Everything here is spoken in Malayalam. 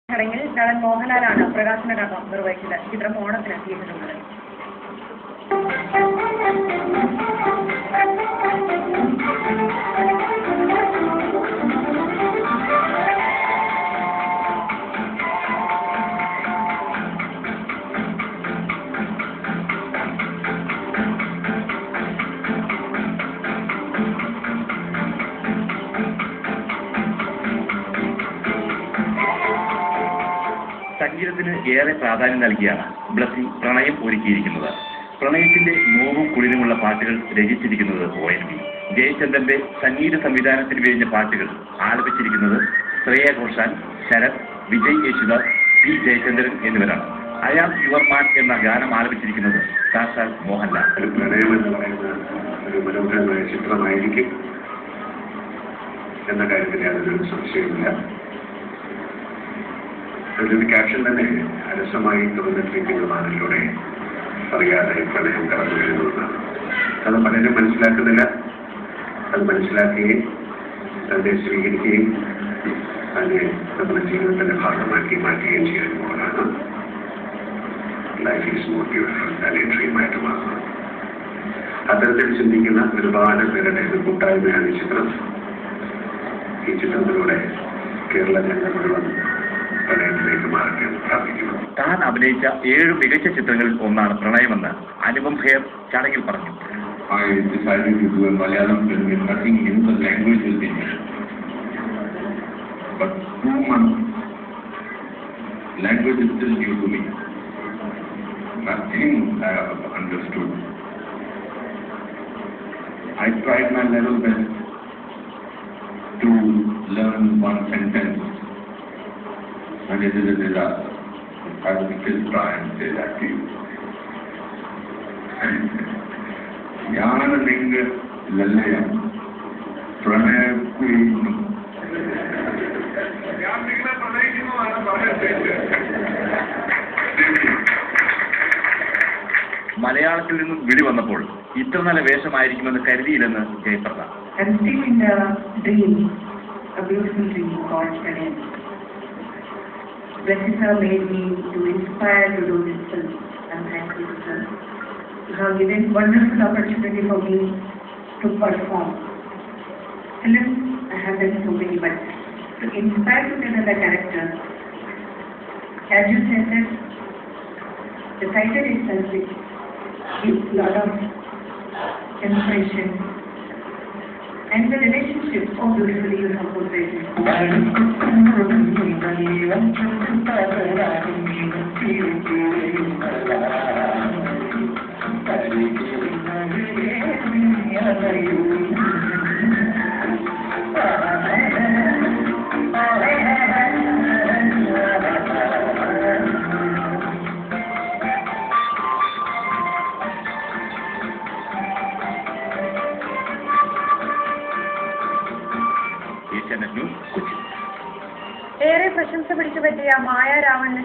ചടങ്ങിൽ നടൻ മോഹൻലാലാണ് പ്രകാശന കർമ്മം നിർവഹിച്ചത്. ചിത്രം ഓണത്തിന് തിയേറ്ററിലുള്ളത്. സംഗീതത്തിന് ഏറെ പ്രാധാന്യം നൽകിയാണ് ബ്ലസ്സി പ്രണയം ഒരുക്കിയിരിക്കുന്നത്. പ്രണയത്തിന്റെ നോവും കുളിരുമുള്ള പാട്ടുകൾ രചിച്ചിരിക്കുന്നത് ONV. ജയചന്ദ്രന്റെ സംഗീത സംവിധാനത്തിന് വേണ്ട പാട്ടുകൾ ആലപിച്ചിരിക്കുന്നത് ശ്രേയ ഘോഷാൽ, ശരത്, വിജയ് യേശുദാസ്, P. ജയചന്ദ്രൻ എന്നിവരാണ്. ഐ ആം യുവർ മാൻ എന്ന ഗാനം ആലപിച്ചിരിക്കുന്നത് സാക്ഷാൽ മോഹൻലാൽ. പ്രണയം എന്ന് പറയുന്ന ഒരു മനോഹരമായ ചിത്രമായിരിക്കും എന്ന കാര്യത്തിൽ യാതൊരു സംശയമില്ല. അതിലൊരു ക്യാപ്ഷൻ തന്നെ അരസമായി തുറന്നിട്ടിരിക്കുന്ന വാനിലൂടെ അറിയാതെ പ്രണയം കടന്നു വരുന്നതാണ്. അത് പലരും മനസ്സിലാക്കുന്നില്ല. അത് മനസ്സിലാക്കുകയും അതിനെ സ്വീകരിക്കുകയും അതിനെ നമ്മുടെ ജീവിതത്തിന്റെ ഭാഗമാക്കി മാറ്റുകയും ചെയ്യുമ്പോഴാണ് life is more beautiful and a ഡ്രീമായിട്ട് മാറുന്നത്. അത്തരത്തിൽ ചിന്തിക്കുന്ന ഒരുപാട് പേരുടെ ഒരു കൂട്ടായ്മയാണ് ഈ ചിത്രം. ഈ ചിത്രത്തിലൂടെ കേരള ജനത മുഴുവൻ താൻ അഭിനയിച്ച 7 മികച്ച ചിത്രങ്ങളിൽ ഒന്നാണ് പ്രണയമെന്ന് അനുപം ഖേർ ചടങ്ങിൽ പറഞ്ഞു. I decided to do a Malayalam film with nothing in the language is English. But 2 months, language is still new to me. Nothing I have understood. I tried my level best to learn one sentence. And it is a disaster. I will still try and say that to you. Jnana Linga Lalayam Pranaya Queen. മലയാളത്തിൽ നിന്നും വിളി വന്നപ്പോൾ ഇത്ര നല്ല വേഷമായിരിക്കുമെന്ന് കരുതിയില്ലെന്ന് Jaya Prada. I'm still in the dream, a beautiful dream called Pranayam. Blessing sir made me to inspire to do this film. I'm thankful to sir. You have given wonderful opportunity for me to perform. Films, I have done so many, but to inspire to tell the character, as you said that the title itself gives a lot of inspiration. And the relationship, so beautifully you have portrayed it. Asianet news, Kochi. ഏറെ പ്രശംസ പിടിച്ചുപറ്റിയ മായ രാവണന്